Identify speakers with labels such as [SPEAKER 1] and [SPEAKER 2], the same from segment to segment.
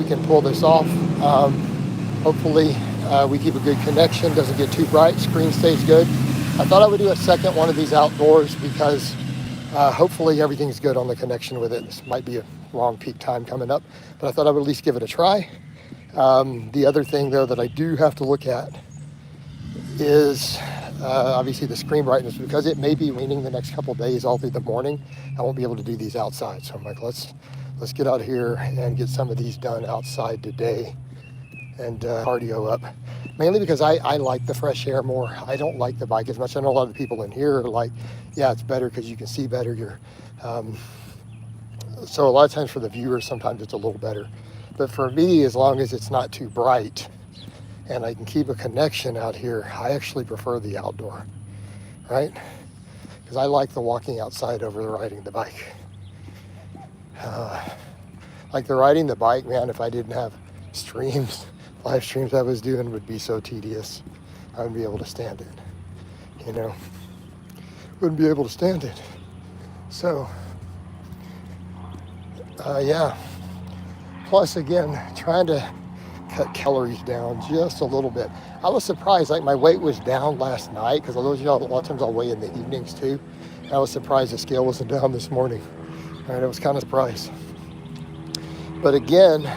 [SPEAKER 1] we can pull this off. Hopefully we keep a good connection, doesn't get too bright, screen stays good. I thought I would do a second one of these outdoors because hopefully everything's good on the connection with it. This might be a long peak time coming up, but I thought I would at least give it a try. The other thing though that I do have to look at is obviously the screen brightness, because it may be raining the next couple days all through the morning. I won't be able to do these outside. So I'm like, let's get out here and get some of these done outside today and cardio up. Mainly because I like the fresh air more. I don't like the bike as much. I know a lot of the people in here are like, yeah, it's better because you can see better. So a lot of times for the viewers, sometimes it's a little better. But for me, as long as it's not too bright and I can keep a connection out here, I actually prefer the outdoor, right? Because I like the walking outside over the riding the bike. Like the riding the bike, man, if I didn't have live streams I was doing would be so tedious. I wouldn't be able to stand it, wouldn't be able to stand it. So, yeah. Plus, again, trying to cut calories down just a little bit. I was surprised, like my weight was down last night, because a lot of times I'll weigh in the evenings too. And I was surprised the scale wasn't down this morning. All right, I was kind of surprised. But again,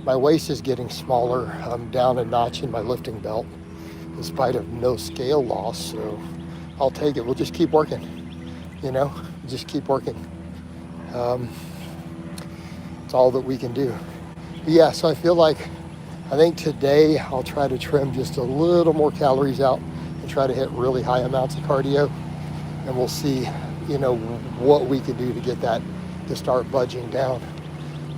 [SPEAKER 1] my waist is getting smaller. I'm down a notch in my lifting belt in spite of no scale loss. So I'll take it. We'll just keep working, just keep working. It's all that we can do. But yeah, so I think today I'll try to trim just a little more calories out and try to hit really high amounts of cardio. And we'll see, what we can do to get that to start budging down.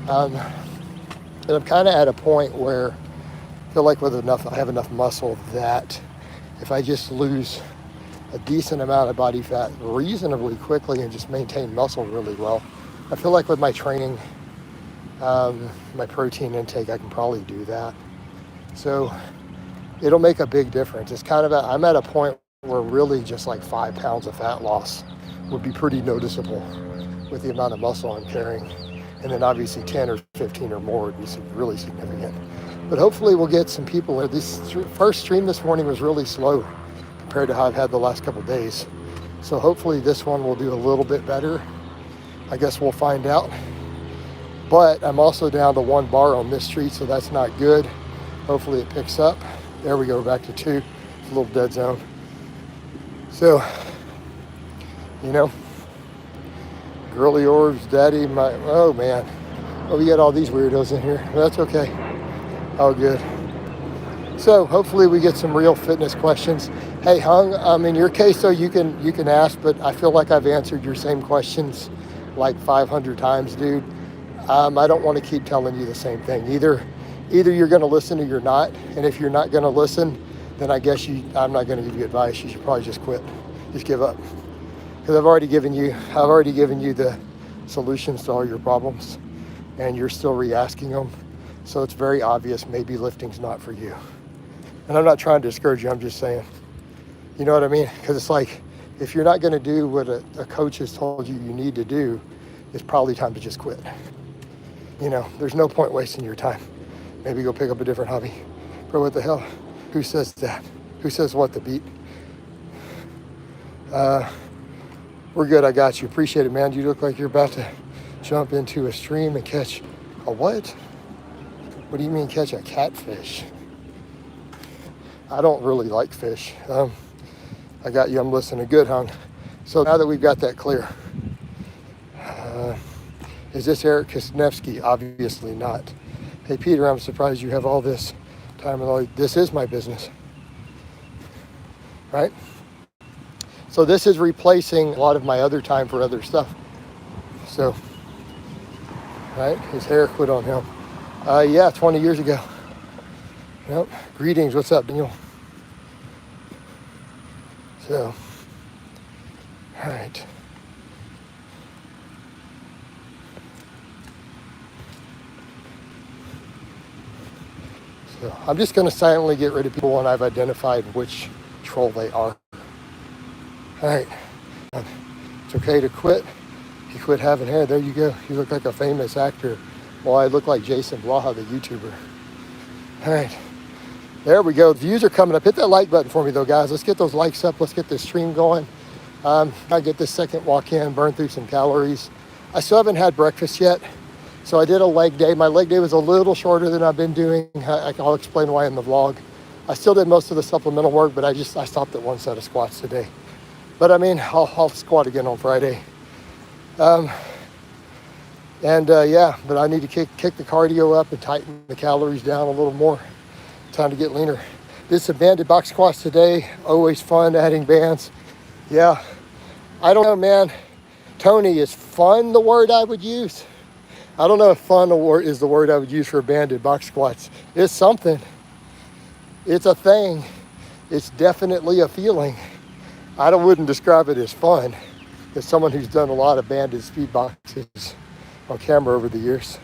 [SPEAKER 1] And I'm kind of at a point where I feel like I have enough muscle that if I just lose a decent amount of body fat reasonably quickly and just maintain muscle really well, I feel like with my training, my protein intake, I can probably do that. So it'll make a big difference. It's I'm at a point where really just like 5 pounds of fat loss would be pretty noticeable with the amount of muscle I'm carrying. And then obviously 10 or 15 or more would be really significant. But hopefully we'll get some people. This first stream this morning was really slow compared to how I've had the last couple of days. So hopefully this one will do a little bit better. I guess we'll find out. But I'm also down to 1 bar on this street, so that's not good. Hopefully it picks up. There we go, back to 2. It's a little dead zone. So, girly orbs, daddy, oh man. Oh, we got all these weirdos in here. That's okay. Oh, good. So hopefully we get some real fitness questions. Hey, Hung, in your case though, you can ask, but I feel like I've answered your same questions like 500 times, dude. I don't want to keep telling you the same thing. Either you're going to listen or you're not. And if you're not going to listen, then I guess I'm not going to give you advice. You should probably just quit. Just give up. Because I've already given you the solutions to all your problems, and you're still re-asking them. So it's very obvious maybe lifting's not for you. And I'm not trying to discourage you. I'm just saying, you know what I mean? Because it's like, if you're not going to do what a coach has told you need to do, it's probably time to just quit. There's no point wasting your time. Maybe go pick up a different hobby. Bro, what the hell? Who says that? Who says what, the beat? We're good, I got you. Appreciate it, man. You look like you're about to jump into a stream and catch a what? What do you mean catch a catfish? I don't really like fish. I got you, I'm listening. Good, Hung. So now that we've got that clear, is this Eric Kisnevsky? Obviously not. Hey, Peter, I'm surprised you have all this time. This is my business, right? So this is replacing a lot of my other time for other stuff. So, right, his hair quit on him. Yeah, 20 years ago. Yep. Greetings, what's up, Daniel? So, all right. So I'm just going to silently get rid of people when I've identified which troll they are. All right. It's okay to quit. You quit having hair. There you go. You look like a famous actor Well, I look like Jason Blaha, the YouTuber. All right. There we go. The views are coming up. Hit that like button for me, though, guys. Let's get those likes up. Let's get this stream going. I get this second walk in, burn through some calories. I still haven't had breakfast yet. So I did a leg day. My leg day was a little shorter than I've been doing. I'll explain why in the vlog. I still did most of the supplemental work, but I stopped at one set of squats today. But I mean, I'll squat again on Friday. Yeah, but I need to kick the cardio up and tighten the calories down a little more. Time to get leaner. Did some banded box squats today. Always fun adding bands. Yeah, I don't know, man. Tony, is fun the word I would use? I don't know if fun is the word I would use for banded box squats. It's something. It's a thing. It's definitely a feeling. I wouldn't describe it as fun. As someone who's done a lot of banded speed boxes on camera over the years.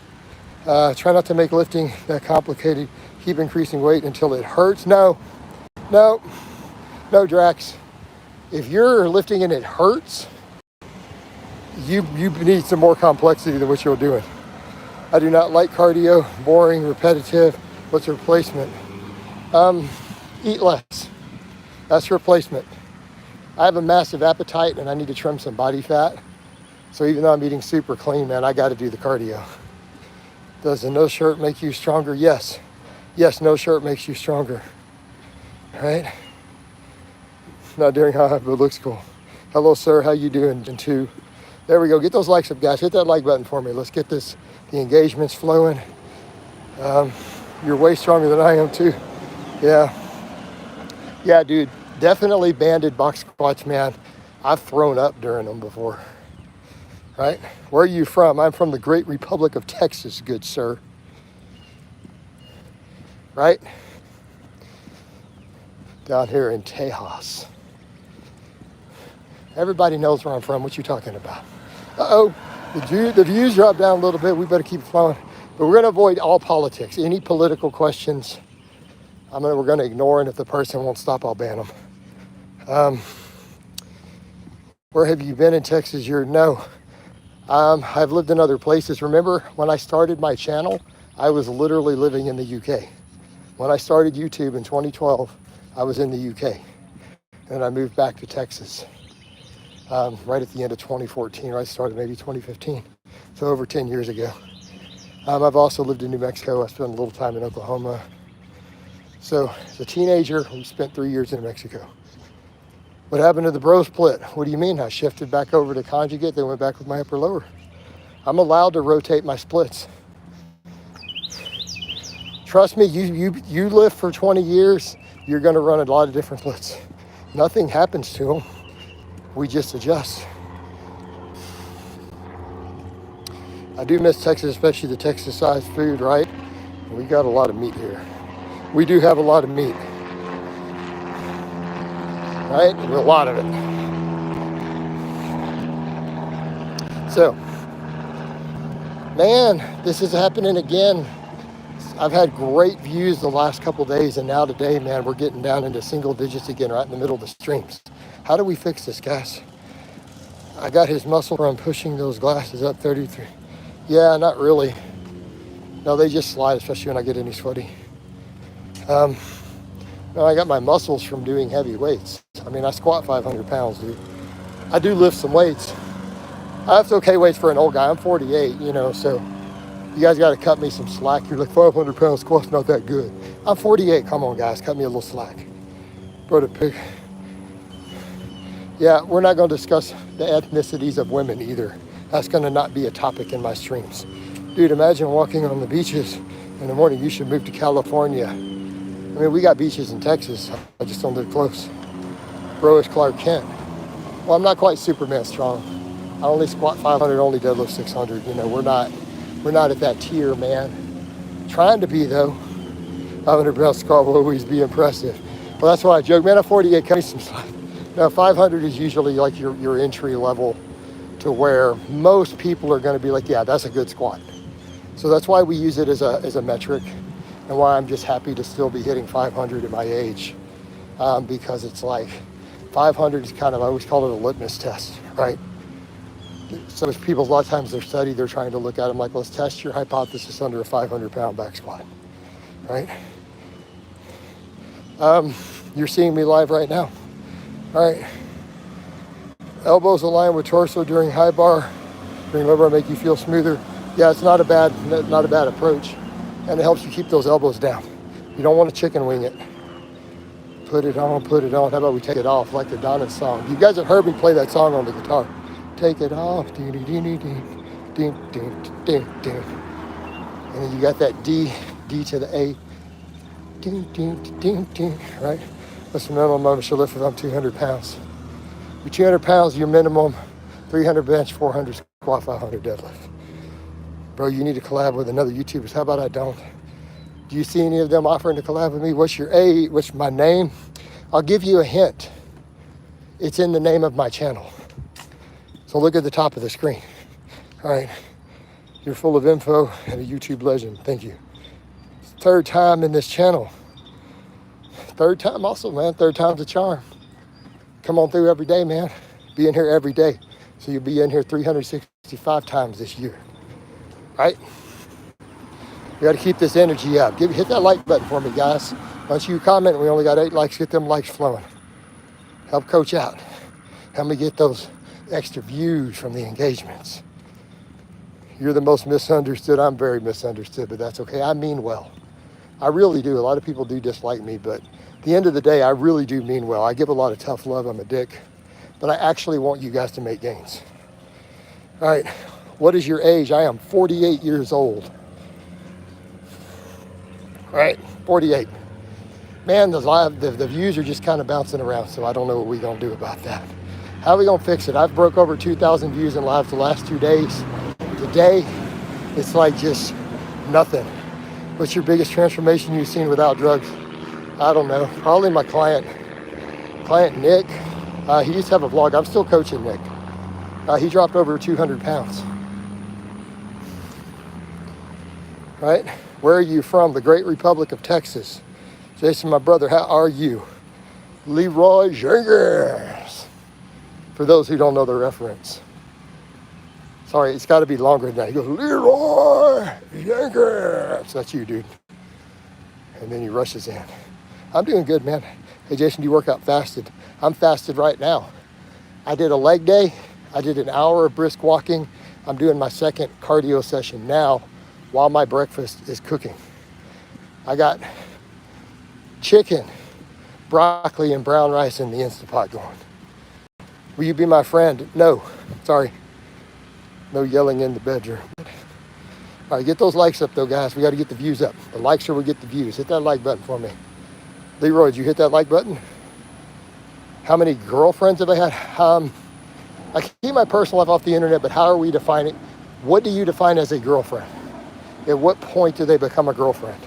[SPEAKER 1] Try not to make lifting that complicated. Keep increasing weight until it hurts. No, Drax. If you're lifting and it hurts, you need some more complexity than what you're doing. I do not like cardio, boring, repetitive. What's the replacement? Eat less. That's replacement. I have a massive appetite and I need to trim some body fat. So even though I'm eating super clean, man, I got to do the cardio. Does a no shirt make you stronger? Yes. Yes, no shirt makes you stronger. Right? Not during high, but it looks cool. Hello, sir. How you doing? And two. There we go. Get those likes up, guys. Hit that like button for me. Let's get the engagements flowing. You're way stronger than I am, too. Yeah. Yeah, dude. Definitely banded box squats, man. I've thrown up during them before. Right? Where are you from? I'm from the great Republic of Texas, good sir. Right? Down here in Tejas. Everybody knows where I'm from. What you talking about? Uh-oh. The views dropped down a little bit. We better keep flowing. But we're going to avoid all politics. Any political questions, we're going to ignore. And if the person won't stop, I'll ban them. Where have you been in Texas? No. I've lived in other places. Remember, when I started my channel, I was literally living in the UK. When I started YouTube in 2012, I was in the UK. And I moved back to Texas right at the end of 2014. I started maybe 2015. So over 10 years ago. I've also lived in New Mexico. I spent a little time in Oklahoma. So as a teenager, we spent 3 years in Mexico. What happened to the bro split? What do you mean? I shifted back over to conjugate, then went back with my upper lower. I'm allowed to rotate my splits. Trust me, you lift for 20 years, you're gonna run a lot of different splits. Nothing happens to them. We just adjust. I do miss Texas, especially the Texas-sized food, right? We got a lot of meat here. We do have a lot of meat. Right? A lot of it. So, man, this is happening again. I've had great views the last couple days, and now today, man, we're getting down into single digits again, right in the middle of the streams. How do we fix this, guys? I got his muscle from pushing those glasses up 33. Yeah, not really. No, they just slide, especially when I get any sweaty. No, I got my muscles from doing heavy weights. I mean, I squat 500 pounds, dude. I do lift some weights. That's okay weights for an old guy. I'm 48, so you guys got to cut me some slack. You're like, 500 pound squat's not that good. I'm 48. Come on, guys. Cut me a little slack. Bro, to pick. Yeah, we're not going to discuss the ethnicities of women either. That's going to not be a topic in my streams. Dude, imagine walking on the beaches in the morning. You should move to California. I mean, we got beaches in Texas. I just don't live close. Bro is Clark Kent. Well, I'm not quite Superman strong. I only squat 500, only deadlift 600. We're not at that tier, man. Trying to be, though. 500 pound squat will always be impressive. Well, that's why I joke, man, I'm 48, cut me some slack. Now, 500 is usually like your entry level to where most people are going to be like, yeah, that's a good squat. So that's why we use it as a metric, and why I'm just happy to still be hitting 500 at my age, because it's like 500 is kind of, I always call it a litmus test, right? So as people, a lot of times they're studied, they're trying to look at them like, let's test your hypothesis under a 500-pound back squat, right? You're seeing me live right now. All right. Elbows align with torso during high bar. During low bar make you feel smoother. Yeah, it's not a bad approach. And it helps you keep those elbows down. You don't want to chicken wing it. Put it on, put it on. How about we take it off like the Donna song? You guys have heard me play that song on the guitar. Take it off. Ding, ding, ding, ding, ding, ding, ding, ding. And then you got that D to the A. Ding, ding, ding, ding, right? What's the minimum motion lift if I'm 200 pounds? You're 200 pounds, your minimum, 300 bench, 400 squat, 500 deadlift. Bro, you need to collab with another YouTubers. How about I don't? Do you see any of them offering to collab with me? What's your age? What's my name? I'll give you a hint. It's in the name of my channel. So look at the top of the screen. All right. You're full of info and a YouTube legend. Thank you. Third time in this channel. Third time also, man. Third time's a charm. Come on through every day, man. Be in here every day. So you'll be in here 365 times this year. Right? We got to keep this energy up. Hit that like button for me, guys. Once you comment, we only got 8 likes. Get them likes flowing. Help coach out. Help me get those extra views from the engagements. You're the most misunderstood. I'm very misunderstood, but that's okay. I mean well. I really do. A lot of people do dislike me, but at the end of the day, I really do mean well. I give a lot of tough love. I'm a dick, but I actually want you guys to make gains. All right. What is your age? I am 48 years old. All right, 48. Man, the views are just kind of bouncing around, so I don't know what we're going to do about that. How are we going to fix it? I've broke over 2,000 views in live the last 2 days. Today, it's like just nothing. What's your biggest transformation you've seen without drugs? I don't know. Probably my client Nick. He used to have a vlog. I'm still coaching Nick. He dropped over 200 pounds. Right? Where are you from? The Great Republic of Texas. Jason, my brother, how are you? Leroy Jenkins. For those who don't know the reference. Sorry, it's got to be longer than that. He goes, Leroy Jenkins. That's you, dude. And then he rushes in. I'm doing good, man. Hey, Jason, do you work out fasted? I'm fasted right now. I did a leg day. I did an hour of brisk walking. I'm doing my second cardio session now while my breakfast is cooking. I got chicken, broccoli, and brown rice in the Instapot going. Will you be my friend? No, sorry. No yelling in the bedroom. All right, get those likes up though, guys. We got to get the views up. The likes are what get the views. Hit that like button for me. Leroy, did you hit that like button? How many girlfriends have I had? I keep my personal life off the internet, but how are we defining? What do you define as a girlfriend? At what point do they become a girlfriend?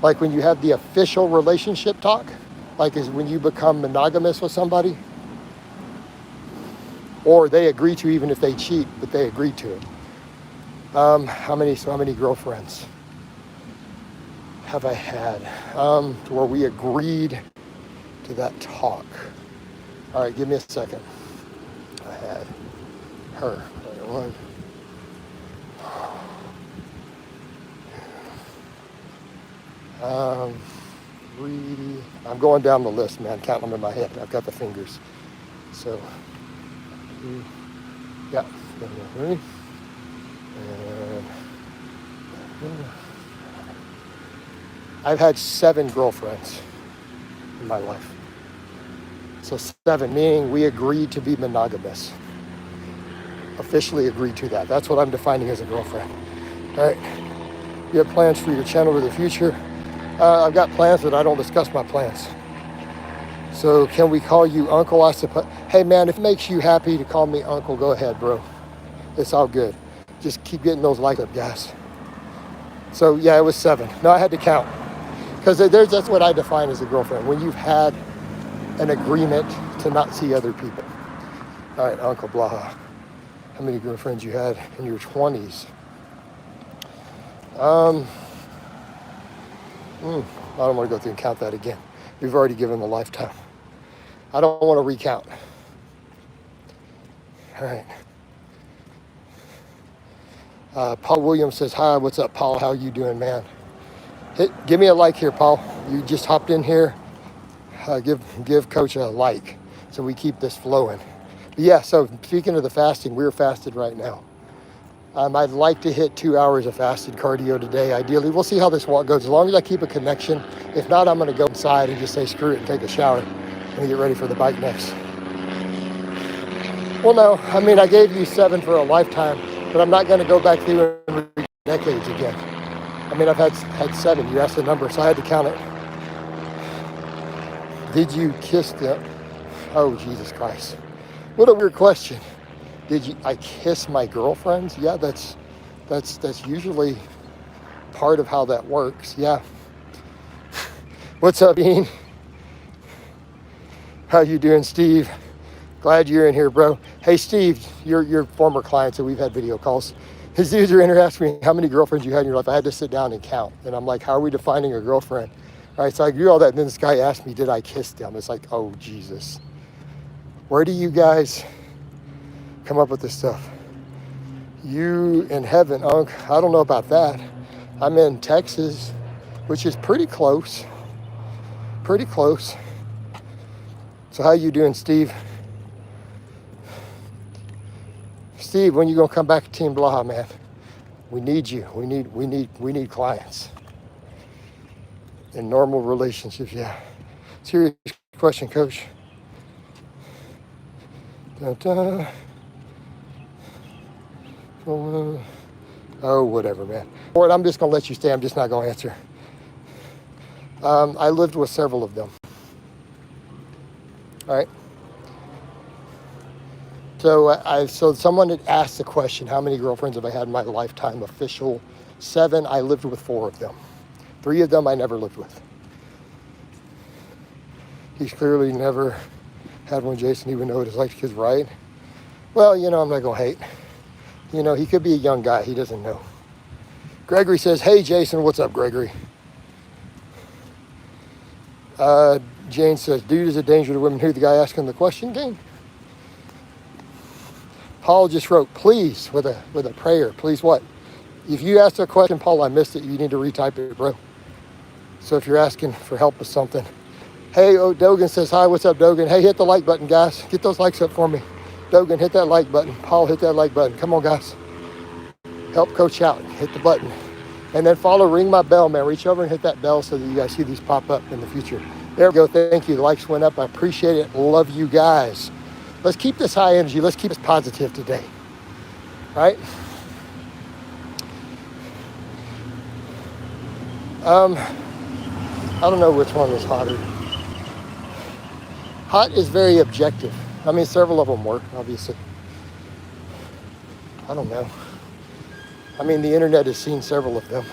[SPEAKER 1] Like when you have the official relationship talk? Like is when you become monogamous with somebody? Or they agree to, even if they cheat, but they agree to it. How many girlfriends have I had? Where we agreed to that talk. All right, give me a second. I had her. One. Three. I'm going down the list, man. Counting them in my head. I've got the fingers. So, yeah. And I've had 7 girlfriends in my life. So 7, meaning we agreed to be monogamous. Officially agreed to that. That's what I'm defining as a girlfriend. All right. You have plans for your channel in the future? I've got plans, but I don't discuss my plans. So can we call you Uncle? I suppose. Hey man, if it makes you happy to call me Uncle, go ahead, bro. It's all good. Just keep getting those likes up, guys. So yeah, it was 7. No, I had to count. Because that's what I define as a girlfriend. When you've had an agreement to not see other people. All right, Uncle Blaha. How many girlfriends you had in your 20s? I don't want to go through and count that again. We've already given the lifetime. I don't want to recount. All right. Paul Williams says, hi, what's up, Paul? How you doing, man? Give me a like here, Paul. You just hopped in here. Give Coach a like so we keep this flowing. But yeah, so speaking of the fasting, we're fasted right now. I'd like to hit 2 hours of fasted cardio today, ideally. We'll see how this walk goes. As long as I keep a connection. If not, I'm going to go inside and just say screw it and take a shower and get ready for the bike next. Well, no, I mean, I gave you 7 for a lifetime, but I'm not going to go back through and read decades again. I mean, I've had 7. You asked the number, so I had to count it. Did you kiss them? Oh, Jesus Christ. What a weird question. Did I kiss my girlfriends? Yeah, that's usually part of how that works. Yeah. What's up, Ian? How you doing, Steve? Glad you're in here, bro. Hey, Steve, you're former client, so we've had video calls. His user asking me how many girlfriends you had in your life. I had to sit down and count. And I'm like, how are we defining a girlfriend? All right, so I do all that. And then this guy asked me, did I kiss them? It's like, oh, Jesus. Where do you guys come up with this stuff? You in heaven? Oh, I don't know about that. I'm in Texas, which is pretty close. Pretty close. So how you doing, Steve? Steve, when you gonna come back to Team Blaha, man? We need you. We need clients. In normal relationships, yeah. Serious question, Coach. Da-da. Oh, whatever, man. Or I'm just going to let you stay. I'm just not going to answer. I lived with several of them. All right. So someone had asked the question, how many girlfriends have I had in my lifetime? Official 7. I lived with 4 of them. 3 of them I never lived with. He's clearly never had one, Jason, even know what it's like because, right? Well, I'm not going to hate. He could be a young guy. He doesn't know. Gregory says, hey, Jason, what's up, Gregory? Jane says, dude is a danger to women. Who, the guy asking the question, Jane? Paul just wrote, please, with a prayer. Please what? If you asked a question, Paul, I missed it. You need to retype it, bro. So if you're asking for help with something. Hey, Dogan says, hi, what's up, Dogan? Hey, hit the like button, guys. Get those likes up for me. Dogan, hit that like button. Paul, hit that like button. Come on, guys. Help Coach out. Hit the button. And then follow, ring my bell, man. Reach over and hit that bell so that you guys see these pop up in the future. There we go. Thank you. The likes went up. I appreciate it. Love you guys. Let's keep this high energy. Let's keep it positive today. All right? I don't know which one was hotter. Hot is very objective. I mean, several of them were, obviously. I don't know. I mean, the internet has seen several of them.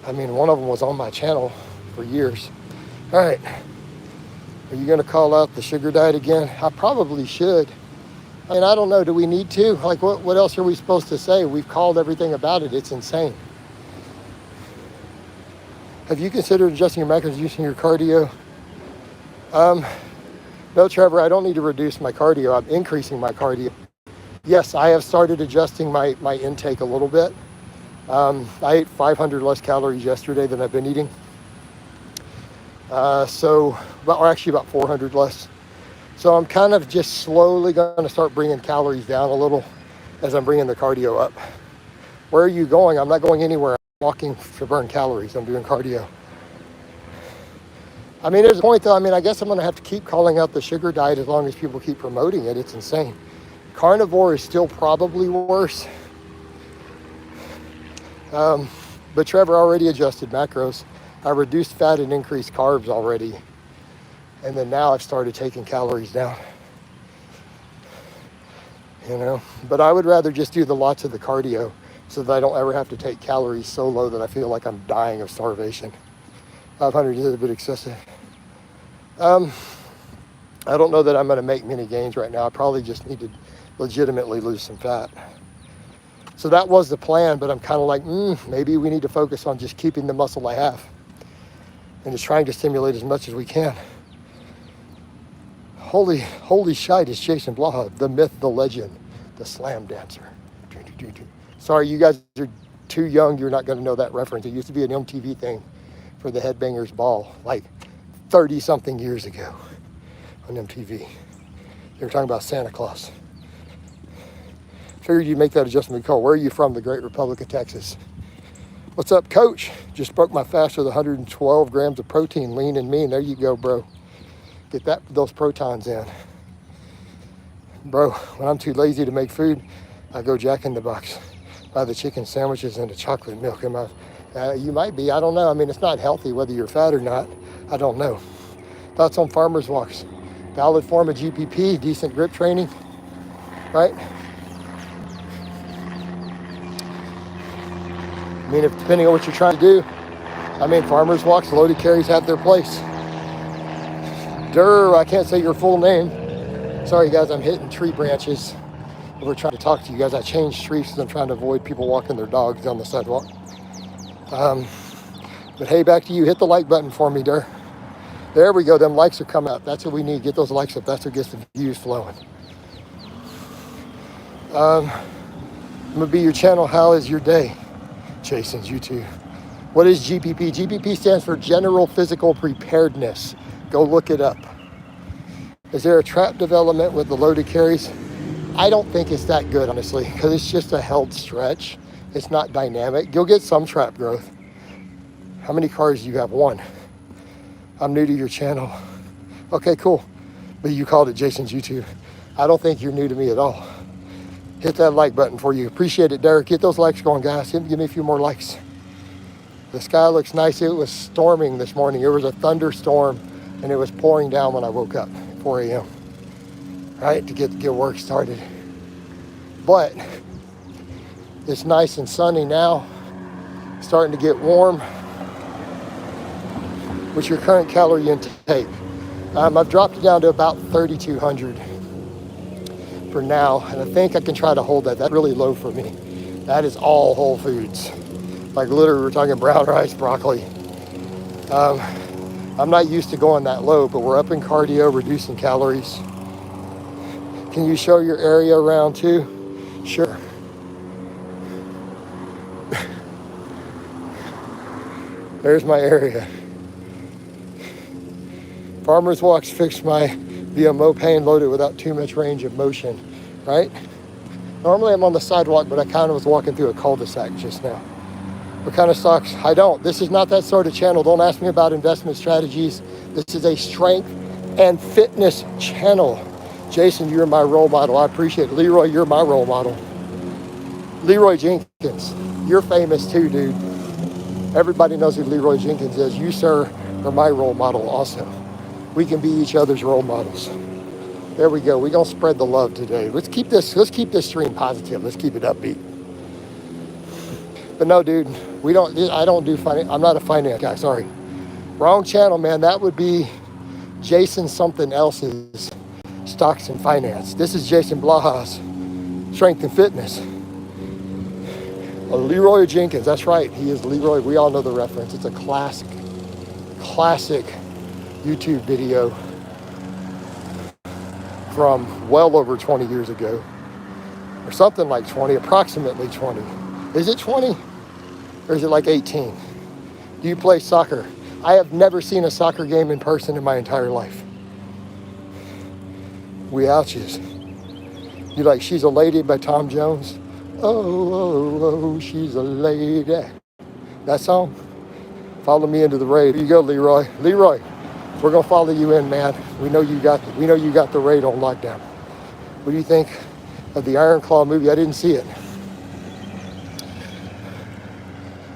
[SPEAKER 1] I mean, one of them was on my channel for years. All right. Are you going to call out the sugar diet again? I probably should. I mean, I don't know. Do we need to? Like, what else are we supposed to say? We've called everything about it. It's insane. Have you considered adjusting your macros using your cardio? No, Trevor, I don't need to reduce my cardio. I'm increasing my cardio. Yes, I have started adjusting my intake a little bit. I ate 500 less calories yesterday than I've been eating. Actually about 400 less. So I'm kind of just slowly going to start bringing calories down a little as I'm bringing the cardio up. Where are you going? I'm not going anywhere. I'm walking to burn calories. I'm doing cardio. I mean, there's a point though. I mean, I guess I'm going to have to keep calling out the sugar diet as long as people keep promoting it. It's insane. Carnivore is still probably worse. But Trevor already adjusted macros. I reduced fat and increased carbs already. And then now I've started taking calories down. But I would rather just do the lots of the cardio so that I don't ever have to take calories so low that I feel like I'm dying of starvation. 500 is a bit excessive. I don't know that I'm going to make many gains right now. I probably just need to legitimately lose some fat. So that was the plan, but I'm kind of like, maybe we need to focus on just keeping the muscle I have and just trying to stimulate as much as we can. Holy shite, it's Jason Blaha, the myth, the legend, the slam dancer. Sorry, you guys are too young. You're not going to know that reference. It used to be an MTV thing for the Headbangers Ball, like 30-something years ago on MTV. They were talking about Santa Claus. Figured you'd make that adjustment call. Where are you from? The Great Republic of Texas. What's up, coach? Just broke my fast with 112 grams of protein, lean and mean. There you go, bro. Get those protons in. Bro, when I'm too lazy to make food, I go Jack in the Box. Buy the chicken sandwiches and the chocolate milk in my... you might be, I don't know. I mean, it's not healthy whether you're fat or not. I don't know. Thoughts on farmer's walks? Valid form of GPP, decent grip training, right? I mean, if depending on what you're trying to do, I mean, farmer's walks, loaded carries have their place. I can't say your full name. Sorry, guys, I'm hitting tree branches. We're trying to talk to you guys. I changed streets because I'm trying to avoid people walking their dogs down the sidewalk. But hey, back to you. Hit the like button for me, Dur. There we go. Them likes are coming up. That's what we need. Get those likes up. That's what gets the views flowing. I'm going to be your channel. How is your day? Jason's YouTube. What is GPP? GPP stands for General Physical Preparedness. Go look it up. Is there a trap development with the loaded carries? I don't think it's that good, honestly, because it's just a held stretch. It's not dynamic. You'll get some trap growth. How many cars do you have? One. I'm new to your channel. Okay, cool. But you called it Jason's YouTube. I don't think you're new to me at all. Hit that like button for you. Appreciate it, Derek. Get those likes going, guys. Give me a few more likes. The sky looks nice. It was storming this morning. It was a thunderstorm, and it was pouring down when I woke up at 4 a.m. Right, to get work started. But it's nice and sunny now. Starting to get warm. What's your current calorie intake? I've dropped it down to about 3,200 for now, and I think I can try to hold that. That's really low for me. That is all whole foods. Like literally, we're talking brown rice, broccoli. I'm not used to going that low, but we're up in cardio, reducing calories. Can you show your area around too? Sure. There's my area. Farmer's walks fixed my VMO pain, loaded without too much range of motion, right? Normally I'm on the sidewalk, but I kind of was walking through a cul-de-sac just now. What kind of stocks? I don't. This is not that sort of channel. Don't ask me about investment strategies. This is a strength and fitness channel. Jason, you're my role model. I appreciate it. Leroy, you're my role model. Leroy Jenkins, you're famous too, dude. Everybody knows who Leroy Jenkins is. You, sir, are my role model also. We can be each other's role models. There we go. We're gonna spread the love today. Let's keep this stream positive. Let's keep it upbeat. But no, dude, I don't do finance. I'm not a finance guy, sorry. Wrong channel, man. That would be Jason something else's stocks and finance. This is Jason Blaha's strength and fitness. Leroy Jenkins, that's right. He is Leroy. We all know the reference. It's a classic YouTube video from well over 20 years ago. Or something like 20, approximately 20. Is it 20? Or is it like 18? Do you play soccer? I have never seen a soccer game in person in my entire life. We ouchies. You like She's a Lady by Tom Jones? Oh, she's a lady. That song? Follow me into the raid. Here you go, Leroy. Leroy, we're gonna follow you in, man. We know you got the raid on lockdown. What do you think of the Iron Claw movie? I didn't see it.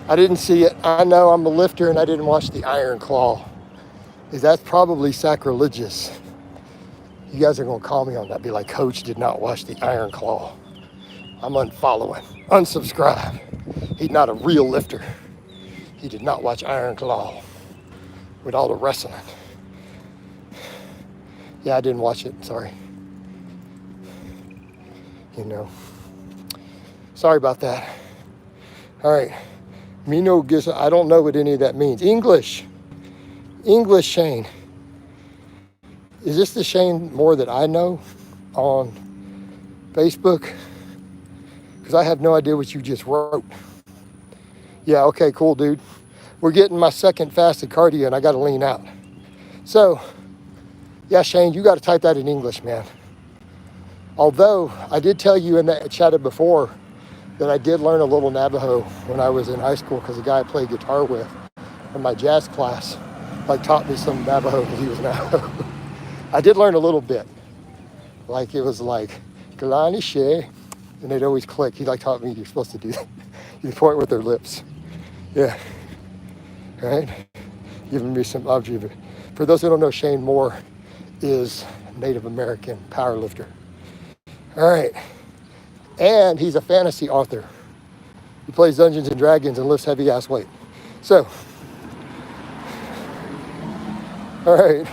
[SPEAKER 1] I know I'm a lifter and I didn't watch the Iron Claw. That's probably sacrilegious. You guys are gonna call me on that. Be like, Coach did not watch the Iron Claw. I'm unfollowing, unsubscribe. He's not a real lifter. He did not watch Iron Claw with all the wrestling. Yeah, I didn't watch it, sorry. You know, sorry about that. All right, Mino gives, I don't know what any of that means. English, Shane. Is this the Shane Moore that I know on Facebook? because I have no idea what you just wrote. Yeah, okay, cool, dude. We're getting my second fasted cardio and I got to lean out. So, yeah, Shane, you got to type that in English, man. Although I did tell you in that chatted before that I did learn a little Navajo when I was in high school because the guy I played guitar with in my jazz class like taught me some Navajo because he was Navajo. I did learn a little bit. Like it was like Galani She, and they'd always click. He like taught me you're supposed to do that. You point with their lips. Yeah. Right? Giving me some object. For those who don't know, Shane Moore is Native American powerlifter. All right. And he's a fantasy author. He plays Dungeons and Dragons and lifts heavy ass weight. So, all right,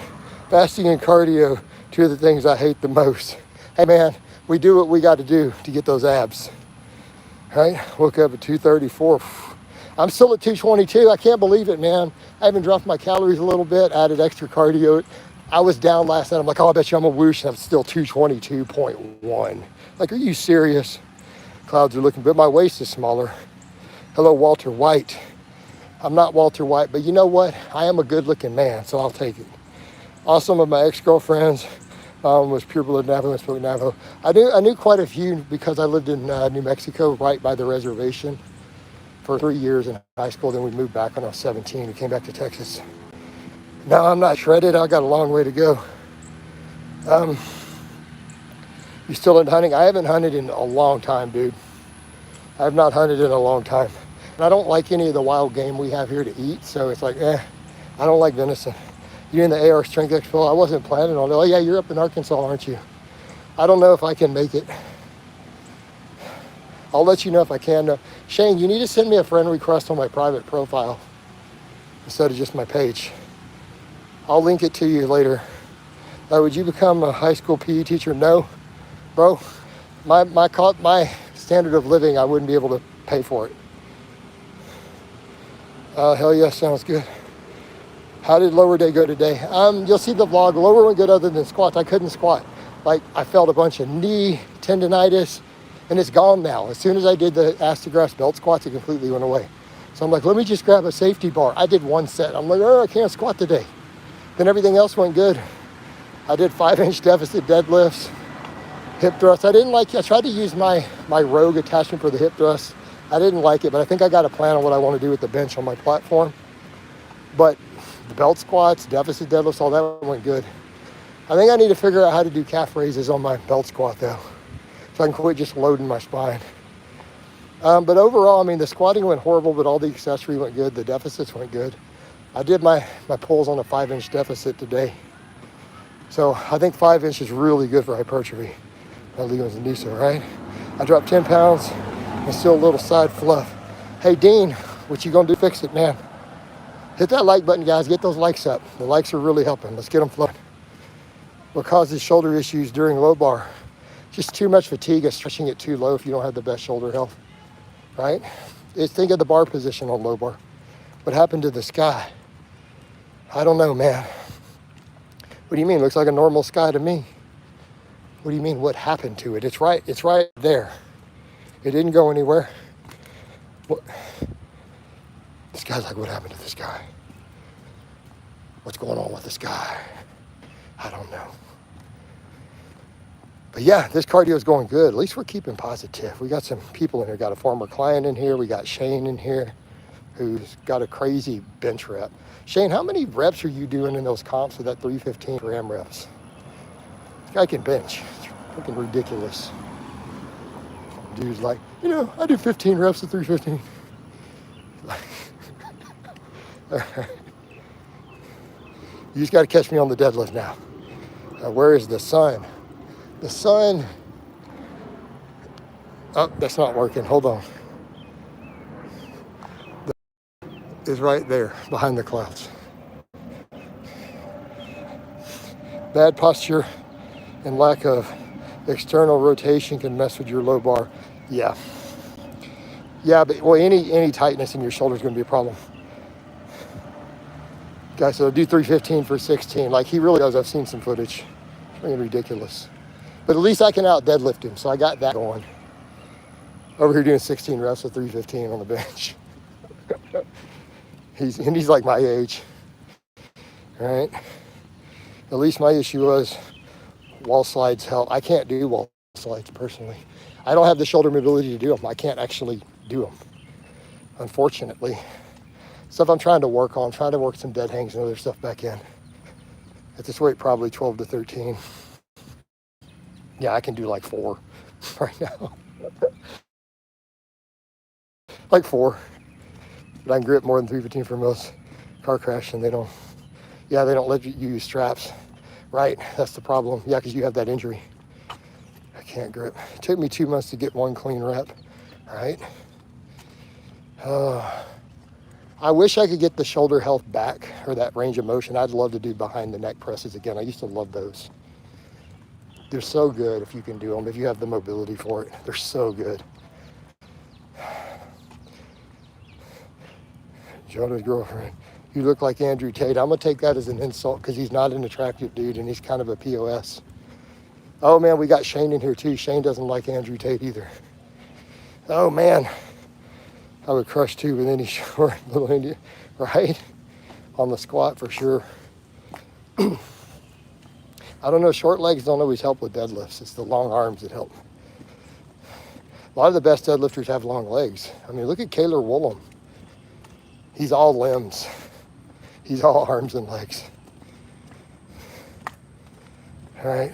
[SPEAKER 1] fasting and cardio, two of the things I hate the most. Hey man, we do what we got to do to get those abs. All right, woke up at 2:34. I'm still at 222. I can't believe it, man. I even dropped my calories a little bit, added extra cardio. I was down last night. I'm like, oh, I bet you I'm a whoosh. And I'm still 222.1. Like, are you serious? Clouds are looking, but my waist is smaller. Hello, Walter White. I'm not Walter White, but you know what? I am a good-looking man, so I'll take it. Also, some of my ex-girlfriends was pure-blood Navajo and spoke Navajo. I knew quite a few because I lived in New Mexico, right by the reservation, for 3 years in high school. Then we moved back when I was 17. We came back to Texas. Now I'm not shredded. I got a long way to go. You still into hunting? I haven't hunted in a long time, dude. I have not hunted in a long time. And I don't like any of the wild game we have here to eat, so it's like, I don't like venison. You in the AR Strength Expo? I wasn't planning on it. Oh yeah, you're up in Arkansas, aren't you? I don't know if I can make it. I'll let you know if I can. Shane, you need to send me a friend request on my private profile instead of just my page. I'll link it to you later. Would you become a high school PE teacher? No, bro. My standard of living, I wouldn't be able to pay for it. Hell yeah, sounds good. How did lower day go today? You'll see the vlog. Lower went good other than squats. I couldn't squat. Like I felt a bunch of knee tendonitis and it's gone now. As soon as I did the ass-to-grass belt squats, it completely went away. So I'm like, let me just grab a safety bar. I did one set. I'm like, I can't squat today. Then everything else went good. I did 5-inch deficit deadlifts, hip thrusts. I tried to use my Rogue attachment for the hip thrust. I didn't like it, but I think I got a plan on what I want to do with the bench on my platform. But the belt squats, deficit deadlifts, all that went good. I think I need to figure out how to do calf raises on my belt squat though, so I can quit just loading my spine. But overall, I mean, the squatting went horrible, but all the accessory went good. The deficits went good. I did my pulls on a 5-inch deficit today. So I think 5 inch is really good for hypertrophy. Legos and Niso, right? I dropped 10 pounds and still a little side fluff. Hey, Dean, what you gonna do to fix it, man? Hit that like button, guys. Get those likes up. The likes are really helping. Let's get them flowing. What causes shoulder issues during low bar? Just too much fatigue or stretching it too low if you don't have the best shoulder health, right? Think of the bar position on low bar. What happened to the sky? I don't know, man. What do you mean? Looks like a normal sky to me. What do you mean? What happened to it? It's right there. It didn't go anywhere. What? This guy's like, what happened to the sky? What's going on with the sky? I don't know. But yeah, this cardio is going good. At least we're keeping positive. We got some people in here. Got a former client in here. We got Shane in here who's got a crazy bench rep. Shane, how many reps are you doing in those comps with that 315 gram reps? This guy can bench. It's freaking ridiculous. Dude's like, I do 15 reps at 315. You just got to catch me on the deadlift now. Where is the sun? The sun. Oh, that's not working. Hold on. Is right there behind the clouds. Bad posture and lack of external rotation can mess with your low bar. Yeah, but any tightness in your shoulder is going to be a problem. Guys, so do 315 for 16. Like he really does. I've seen some footage. It's really ridiculous. But at least I can out deadlift him, so I got that going. Over here doing 16 reps with 315 on the bench. He's like my age. All right. At least my issue was wall slides help. I can't do wall slides personally. I don't have the shoulder mobility to do them. I can't actually do them, unfortunately. Stuff I'm trying to work on, trying to work some dead hangs and other stuff back in. At this weight, probably 12 to 13. Yeah, I can do like 4 right now. Like 4. But I can grip more than 315 for most car crash, and they don't let you use straps. Right, that's the problem. Yeah, because you have that injury. I can't grip. It took me 2 months to get 1 clean rep, right? I wish I could get the shoulder health back, or that range of motion. I'd love to do behind the neck presses again. I used to love those. They're so good if you can do them, if you have the mobility for it. They're so good. Jonah's girlfriend. You look like Andrew Tate. I'm going to take that as an insult because he's not an attractive dude and he's kind of a POS. Oh, man, we got Shane in here, too. Shane doesn't like Andrew Tate either. Oh, man. I would crush, too, with any short little Indian, right? On the squat, for sure. I don't know. Short legs don't always help with deadlifts. It's the long arms that help. A lot of the best deadlifters have long legs. I mean, look at Kaylor Woolham. He's all limbs. He's all arms and legs. All right.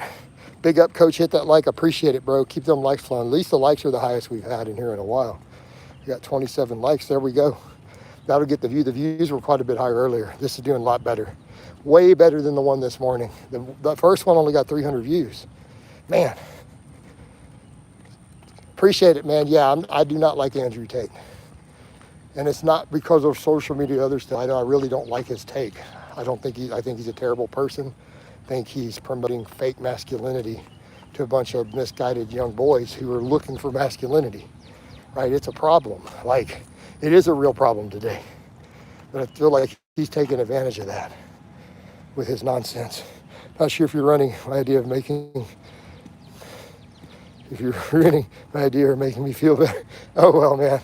[SPEAKER 1] Big up, Coach. Hit that like. Appreciate it, bro. Keep them likes flowing. At least the likes are the highest we've had in here in a while. We got 27 likes. There we go. That'll get the view. The views were quite a bit higher earlier. This is doing a lot better. Way better than the one this morning. The first one only got 300 views. Man. Appreciate it, man. Yeah, I do not like Andrew Tate. And it's not because of social media or other stuff. I really don't like his take. I think he's a terrible person. I think he's promoting fake masculinity to a bunch of misguided young boys who are looking for masculinity, right? It's a problem. Like, it is a real problem today. But I feel like he's taking advantage of that with his nonsense. Not sure if you're running my idea of making me feel better. Oh, well, man.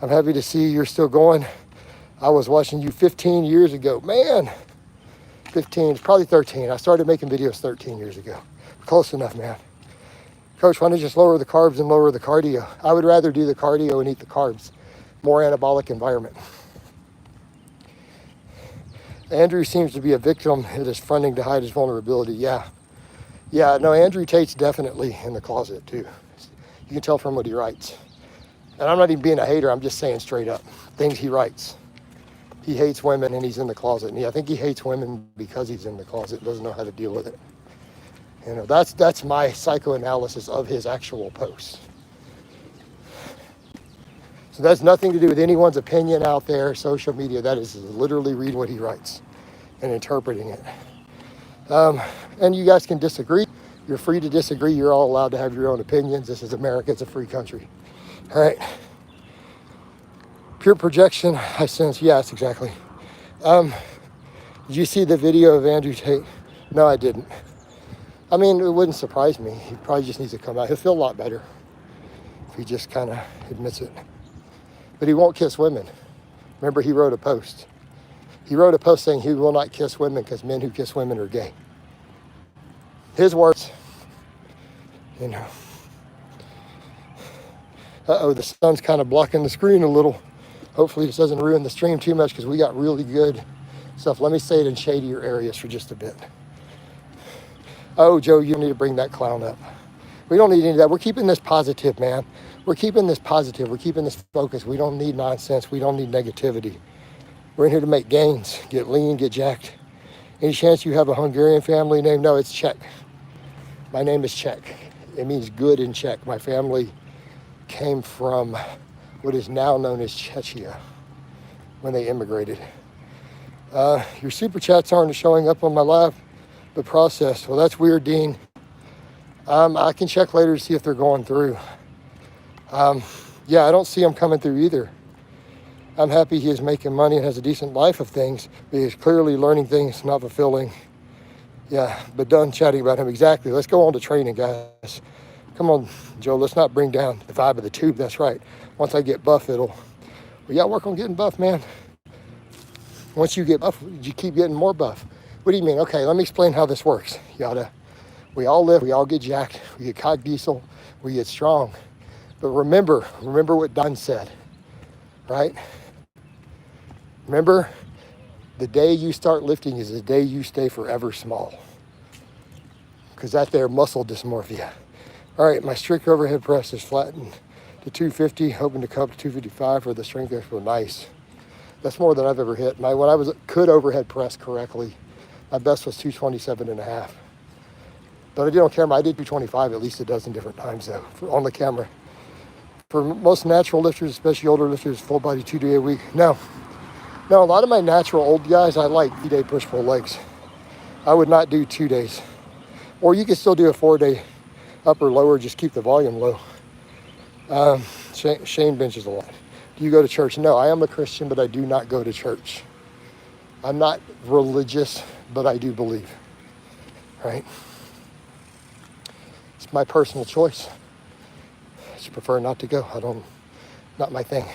[SPEAKER 1] I'm happy to see you're still going. I was watching you 15 years ago. Man, 15, it's probably 13. I started making videos 13 years ago. Close enough, man. Coach, why don't you just lower the carbs and lower the cardio? I would rather do the cardio and eat the carbs. More anabolic environment. Andrew seems to be a victim that is fronting to hide his vulnerability. Yeah, no, Andrew Tate's definitely in the closet too. You can tell from what he writes. And I'm not even being a hater, I'm just saying straight up things he writes. He hates women and he's in the closet. And I think he hates women because he's in the closet, doesn't know how to deal with it. You know, that's my psychoanalysis of his actual posts. So that's nothing to do with anyone's opinion out there, social media. That is literally read what he writes and interpreting it. And you guys can disagree. You're free to disagree. You're all allowed to have your own opinions. This is America. It's a free country. All right. Pure projection, I sense. Yes, exactly. Did you see the video of Andrew Tate? No, I didn't. I mean, it wouldn't surprise me. He probably just needs to come out. He'll feel a lot better if he just kind of admits it. But he won't kiss women. Remember, he wrote a post. He wrote a post saying he will not kiss women because men who kiss women are gay. His words, you know. Uh-oh, the sun's kind of blocking the screen a little. Hopefully this doesn't ruin the stream too much because we got really good stuff. Let me say it in shadier areas for just a bit. Oh, Joe, you need to bring that clown up. We don't need any of that. We're keeping this positive, man. We're keeping this positive. We're keeping this focused. We don't need nonsense. We don't need negativity. We're in here to make gains, get lean, get jacked. Any chance you have a Hungarian family name? No, it's Czech. My name is Czech. It means good in Czech. My family came from what is now known as Czechia when they immigrated. Your super chats aren't showing up on my live, but processed. Well, that's weird, Dean. I can check later to see if they're going through. Yeah, I don't see them coming through either. I'm happy he is making money and has a decent life of things, but he's clearly learning things not fulfilling. Yeah, but done chatting about him. Exactly. Let's go on to training, guys. Come on, Joe, let's not bring down the vibe of the tube. That's right. Once I get buff, we gotta work on getting buff, man. Once you get buff, you keep getting more buff. What do you mean? Okay, let me explain how this works. We all live, we all get jacked, we get cog diesel, we get strong. But remember what Don said, right? Remember, the day you start lifting is the day you stay forever small. Because that there muscle dysmorphia. All right, my strict overhead press is flattened to 250, hoping to come up to 255 for the strength expo. Nice. That's more than I've ever hit. When I could overhead press correctly, my best was 227.5. But I did on camera, I did 225 at least a dozen different times though, on the camera. For most natural lifters, especially older lifters, full body 2 day a week. No, a lot of my natural old guys, I like 3-day push-pull legs. I would not do 2 days. Or you can still do a 4-day upper lower, just keep the volume low. Shane benches a lot. Do you go to church? No, I am a Christian, but I do not go to church. I'm not religious, but I do believe, right? It's my personal choice. I just prefer not to go. Not my thing.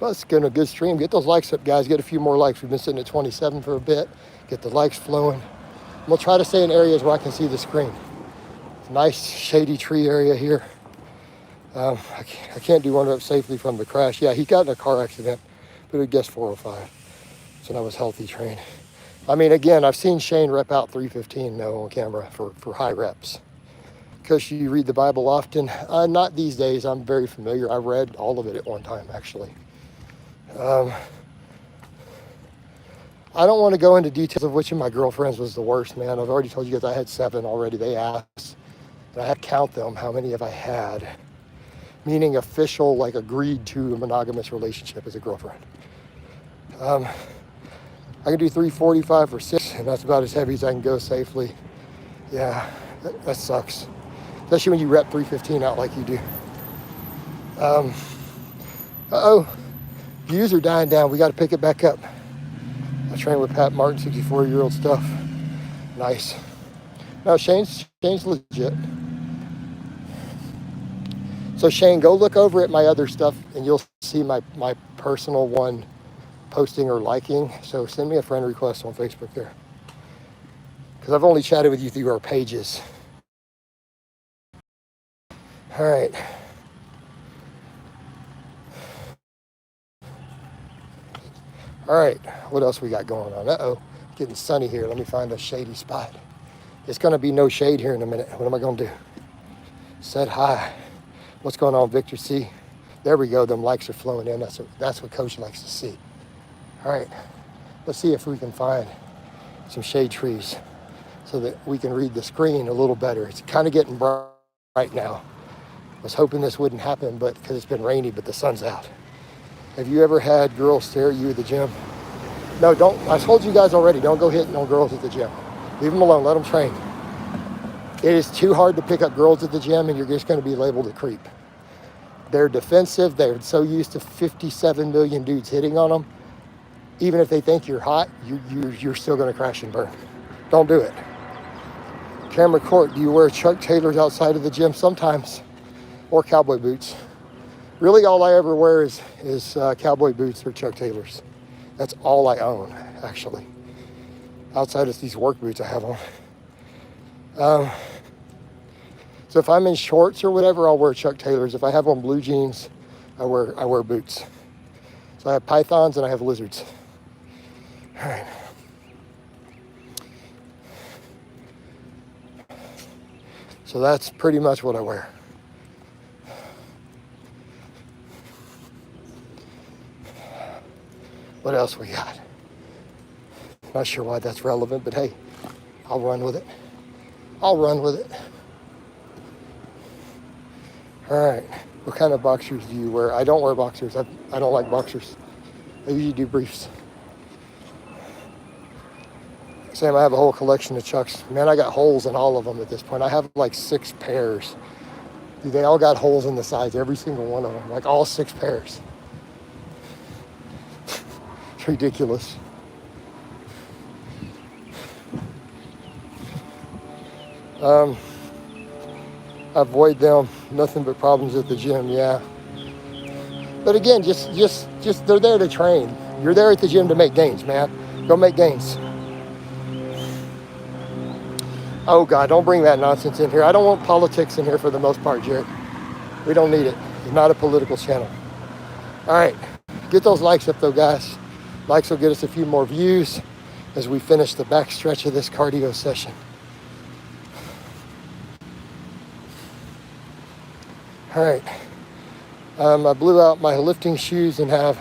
[SPEAKER 1] Well, it's getting a good stream. Get those likes up, guys. Get a few more likes. We've been sitting at 27 for a bit. Get the likes flowing. We'll try to stay in areas where I can see the screen. Nice shady tree area here. I can't do one up safely from the crash. Yeah, he got in a car accident, but I guess 405. So that was healthy train. I mean, again, I've seen Shane rep out 315 though on camera for high reps. Because you read the Bible often. Not these days. I'm very familiar. I read all of it at one time, actually. I don't want to go into details of which of my girlfriends was the worst, man. I've already told you guys I had 7 already. They asked. And I had to count them. How many have I had? Meaning official, like agreed to a monogamous relationship as a girlfriend. I can do 345 for 6, and that's about as heavy as I can go safely. Yeah, that sucks. Especially when you rep 315 out like you do. Views are dying down. We got to pick it back up. I train with Pat Martin, 64-year-old stuff. Nice. No, Shane's legit. So Shane, go look over at my other stuff and you'll see my personal one posting or liking. So send me a friend request on Facebook there. Because I've only chatted with you through our pages. All right. All right, what else we got going on? Uh-oh, getting sunny here. Let me find a shady spot. It's gonna be no shade here in a minute. What am I gonna do? Said hi. What's going on, Victor C? There we go, them likes are flowing in. That's what Coach likes to see. All right, let's see if we can find some shade trees so that we can read the screen a little better. It's kind of getting bright right now. I was hoping this wouldn't happen, but because it's been rainy, but the sun's out. Have you ever had girls stare at you at the gym? No, don't. I told you guys already, don't go hitting on girls at the gym. Leave them alone, let them train. It is too hard to pick up girls at the gym and you're just gonna be labeled a creep. They're defensive, they're so used to 57 million dudes hitting on them. Even if they think you're hot, you're still gonna crash and burn. Don't do it. Cameron Court, do you wear Chuck Taylors outside of the gym? Sometimes, or cowboy boots. Really all I ever wear is cowboy boots or Chuck Taylors. That's all I own, actually. Outside of these work boots I have on. So if I'm in shorts or whatever, I'll wear Chuck Taylors. If I have on blue jeans, I wear boots. So I have pythons and I have lizards. All right. So that's pretty much what I wear. What else we got? Not sure why that's relevant, but hey, I'll run with it. All right, what kind of boxers do you wear? I don't wear boxers. I don't like boxers. I usually do briefs. Sam, I have a whole collection of Chucks. Man, I got holes in all of them at this point. I have like 6 pairs. Dude, they all got holes in the sides, every single one of them, like all 6 pairs. It's ridiculous. Avoid them. Nothing but problems at the gym, yeah. But again, just they're there to train. You're there at the gym to make gains, man. Go make gains. Oh God, don't bring that nonsense in here. I don't want politics in here for the most part, Jared. We don't need it. It's not a political channel. All right, get those likes up though, guys. Likes will get us a few more views as we finish the back stretch of this cardio session. All right, I blew out my lifting shoes and have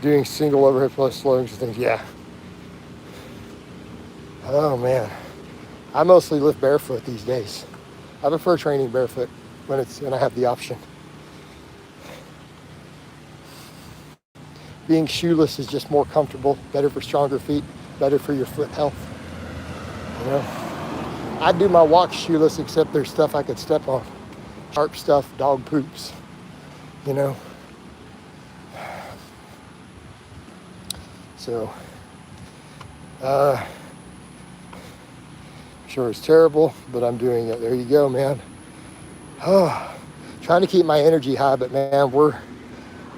[SPEAKER 1] doing single overhead plus slings and things, yeah. Oh man, I mostly lift barefoot these days. I prefer training barefoot when I have the option. Being shoeless is just more comfortable, better for stronger feet, better for your foot health. You know, I do my walk shoeless, except there's stuff I could step on. Sharp stuff, dog poops, you know. So, sure it's terrible, but I'm doing it. There you go, man. Oh, trying to keep my energy high, but man, we're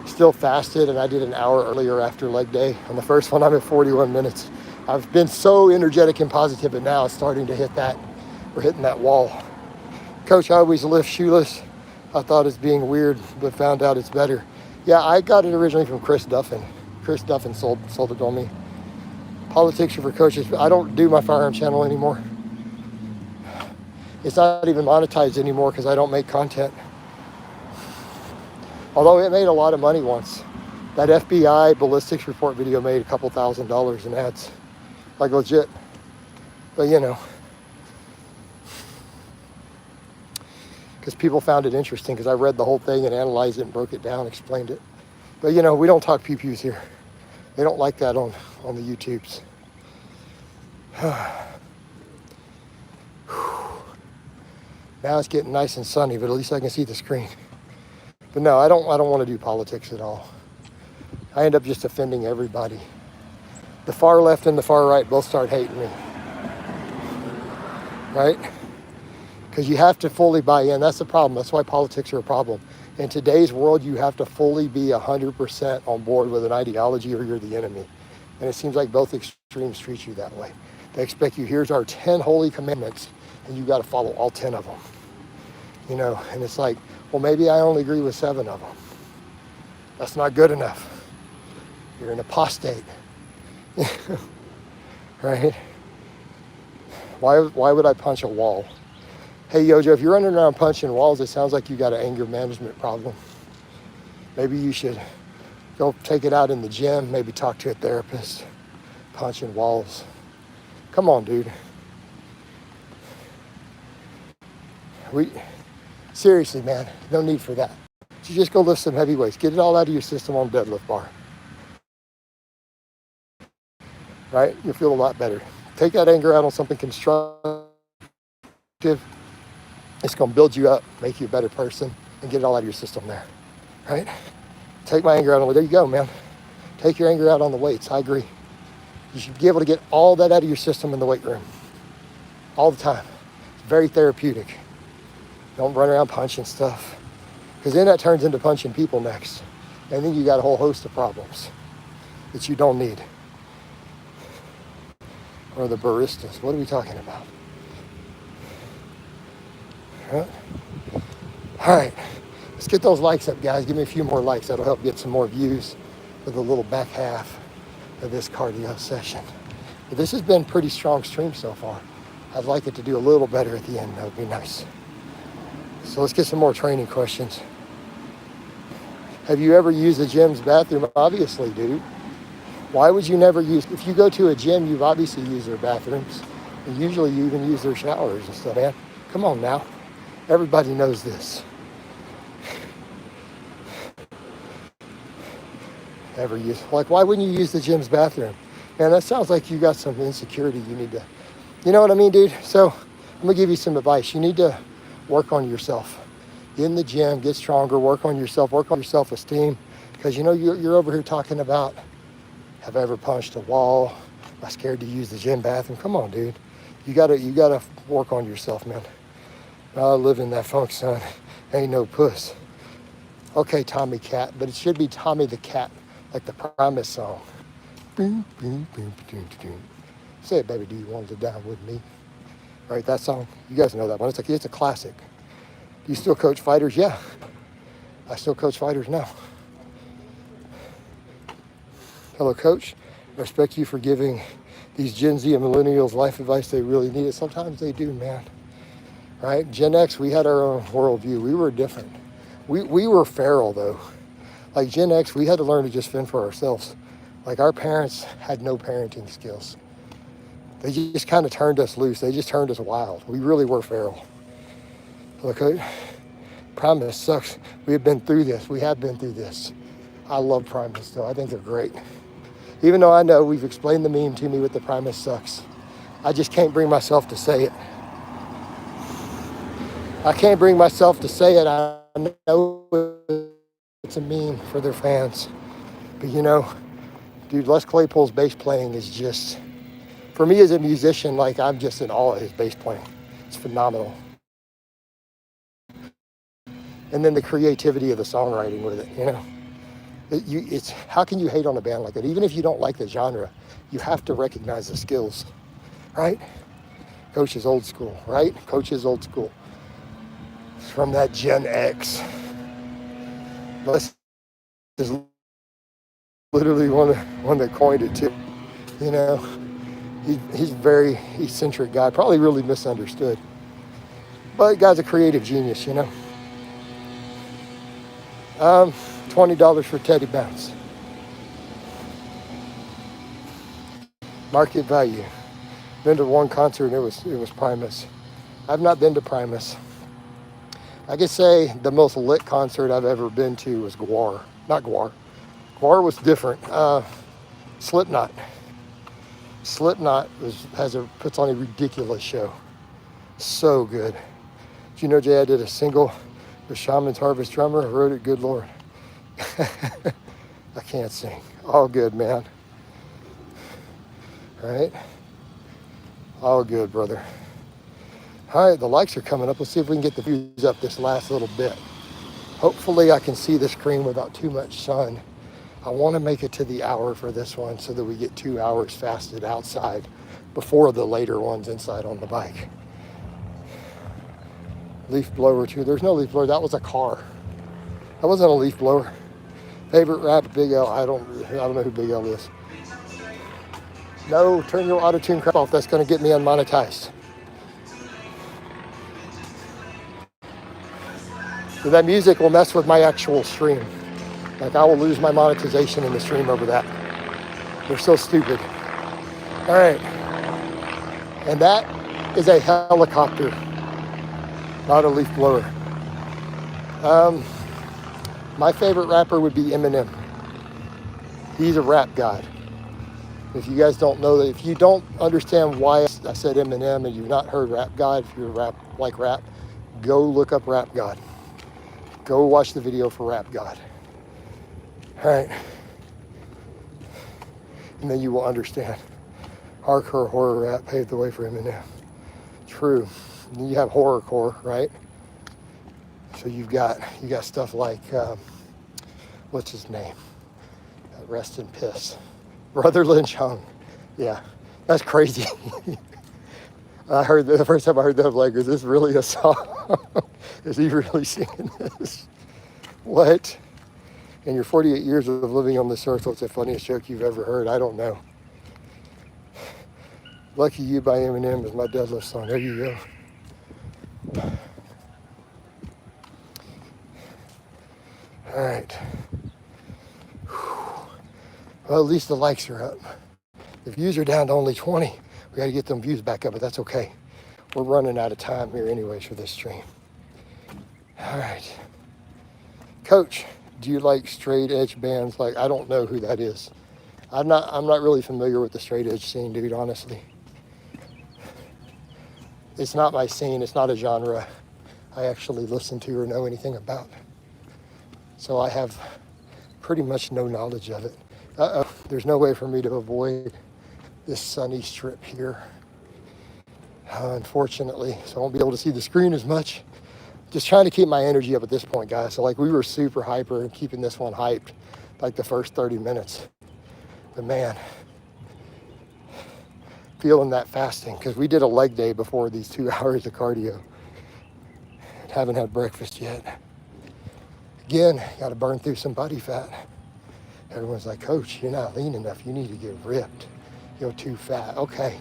[SPEAKER 1] still fasted, and I did an hour earlier after leg day. On the first one, I'm at 41 minutes. I've been so energetic and positive, but now it's starting to hit that. We're hitting that wall. Coach, I always lift shoeless. I thought it's being weird, but found out it's better. Yeah, I got it originally from Chris Duffin. Chris Duffin sold it on me. Politics are for coaches. I don't do my firearm channel anymore. It's not even monetized anymore because I don't make content. Although it made a lot of money once. That FBI ballistics report video made a couple $1,000s in ads. Like legit. But you know. Because people found it interesting, because I read the whole thing and analyzed it and broke it down, explained it. But you know, we don't talk pew-pews here. They don't like that on the YouTubes. Now it's getting nice and sunny, but at least I can see the screen. But no, I don't want to do politics at all. I end up just offending everybody. The far left and the far right both start hating me. Right? Because you have to fully buy in. That's the problem. That's why politics are a problem. In today's world, you have to fully be 100% on board with an ideology, or you're the enemy. And it seems like both extremes treat you that way. They expect you, here's our 10 holy commandments, and you got to follow all 10 of them. You know, and it's like, well, maybe I only agree with 7 of them. That's not good enough. You're an apostate. Right? Why would I punch a wall? Hey, Yojo, if you're running around punching walls, it sounds like you got an anger management problem. Maybe you should go take it out in the gym, maybe talk to a therapist. Punching walls. Come on, dude. Seriously, man, no need for that. You just go lift some heavy weights. Get it all out of your system on deadlift bar. Right? You'll feel a lot better. Take that anger out on something constructive. It's going to build you up, make you a better person, and get it all out of your system there. Right? Take my anger out on, there you go, man. Take your anger out on the weights. I agree. You should be able to get all that out of your system in the weight room. All the time. It's very therapeutic. Don't run around punching stuff. Because then that turns into punching people next. And then you got a whole host of problems that you don't need. Or the baristas. What are we talking about? Huh? All right. Let's get those likes up, guys. Give me a few more likes. That'll help get some more views for the little back half of this cardio session. But this has been pretty strong stream so far. I'd like it to do a little better at the end. That would be nice. So let's get some more training questions. Have you ever used the gym's bathroom? Obviously, dude. Why would you never use, if you go to a gym, you've obviously used their bathrooms. And usually you even use their showers and stuff, man. Come on now. Everybody knows this. Ever use, like, why wouldn't you use the gym's bathroom? Man, that sounds like you got some insecurity you need to, you know what I mean, dude? So I'm gonna give you some advice. You need to work on yourself. Get in the gym, get stronger, work on yourself, work on your self-esteem. Because you know, you're over here talking about, have I ever punched a wall? Am I scared to use the gym bathroom? Come on, dude. You gotta work on yourself, man. I live in that funk, son. Ain't no puss. Okay, Tommy Cat, but it should be Tommy the Cat, like the Promise song. Boom, boom, boom, boom, boom. Say it, baby, do you want to down with me? Right, that song, you guys know that one. It's a classic. Do you still coach fighters? Yeah, I still coach fighters now. Hello, coach. I respect you for giving these Gen Z and millennials life advice they really need it. Sometimes they do, man. Right? Gen X, we had our own worldview. We were different. We were feral, though. Like Gen X, we had to learn to just fend for ourselves. Like our parents had no parenting skills. They just kind of turned us loose. They just turned us wild. We really were feral. Okay? Primus sucks. We have been through this. We have been through this. I love Primus, though. I think they're great. Even though I know we've explained the meme to me with the Primus sucks. I just can't bring myself to say it. I can't bring myself to say it. I know it's a meme for their fans. But you know, dude, Les Claypool's bass playing is just, for me as a musician, like I'm just in awe of his bass playing. It's phenomenal. And then the creativity of the songwriting with it, you know. It's how can you hate on a band like that? Even if you don't like the genre, you have to recognize the skills, right? Coach is old school, right? Coach is old school. It's from that Gen X. Les is literally one that coined it too. You know, he's a very eccentric guy, probably really misunderstood. But the guy's a creative genius, you know. $20 for Teddy Bounce. Market value. Been to one concert and it was Primus. I've not been to Primus. I could say the most lit concert I've ever been to was Gwar. Not Gwar. Gwar was different. Slipknot. Slipknot puts on a ridiculous show. So good. Did you know, Jay, I did a single with Shaman's Harvest drummer? I wrote it, good Lord. I can't sing. All good, man. All right? All good, brother. All right, the likes are coming up. Let's see if we can get the views up this last little bit. Hopefully I can see the screen without too much sun. I want to make it to the hour for this one so that we get 2 hours fasted outside before the later ones inside on the bike. Leaf blower too. There's no leaf blower. That was a car. That wasn't a leaf blower. Favorite rap, Big L. I don't know who Big L is. No, turn your auto-tune crap off. That's going to get me unmonetized. So that music will mess with my actual stream. Like I will lose my monetization in the stream over that. They're so stupid. All right. And that is a helicopter, not a leaf blower. My favorite rapper would be Eminem. He's a rap god. If you guys don't know that, if you don't understand why I said Eminem and you've not heard Rap God, if you're rap, go look up Rap God. Go watch the video for Rap God. All right. And then you will understand. Hardcore horror rap paved the way for Eminem. True. And you have horrorcore, right? So you got stuff like, what's his name? Rest in Piss. Brother Lynch Hung. Yeah, that's crazy. I heard the first time I heard that, I'm like, is this really a song? Is he really singing this? What? In your 48 years of living on this earth, what's the funniest joke you've ever heard? I don't know. Lucky You by Eminem is my deadlift song. There you go. All right. Well, at least the likes are up. The views are down to only 20. We got to get them views back up, but that's okay. We're running out of time here anyways for this stream. All right. Coach, do you like straight edge bands? Like, I don't know who that is. I'm not really familiar with the straight edge scene, dude, honestly. It's not my scene. It's not a genre I actually listen to or know anything about. So I have pretty much no knowledge of it. Uh-oh, there's no way for me to avoid this sunny strip here, unfortunately, so I won't be able to see the screen as much. Just trying to keep my energy up at this point, guys. So like we were super hyper and keeping this one hyped like the first 30 minutes. But man, feeling that fasting, because we did a leg day before these 2 hours of cardio. Haven't had breakfast yet. Again, got to burn through some body fat. Everyone's like, Coach, you're not lean enough. You need to get ripped. You're too fat. Okay,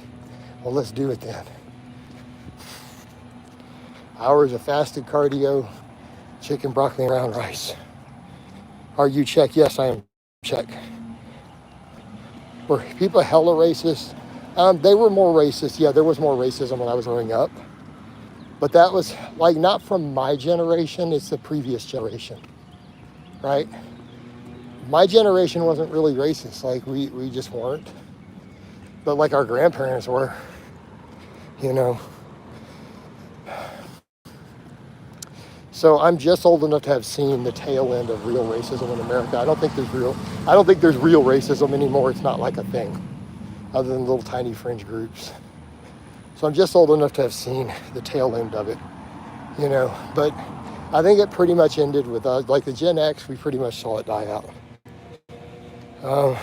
[SPEAKER 1] well, let's do it then. Hours of fasted cardio, chicken, broccoli, and brown rice. Are you check? Yes, I am check. Were people hella racist? They were more racist. Yeah, there was more racism when I was growing up. But that was like not from my generation, it's the previous generation, right? My generation wasn't really racist, like we just weren't. But like our grandparents were, you know. So I'm just old enough to have seen the tail end of real racism in America. I don't think there's real racism anymore. It's not like a thing, other than little tiny fringe groups. So I'm just old enough to have seen the tail end of it, you know. But I think it pretty much ended with us, like the Gen X, we pretty much saw it die out. I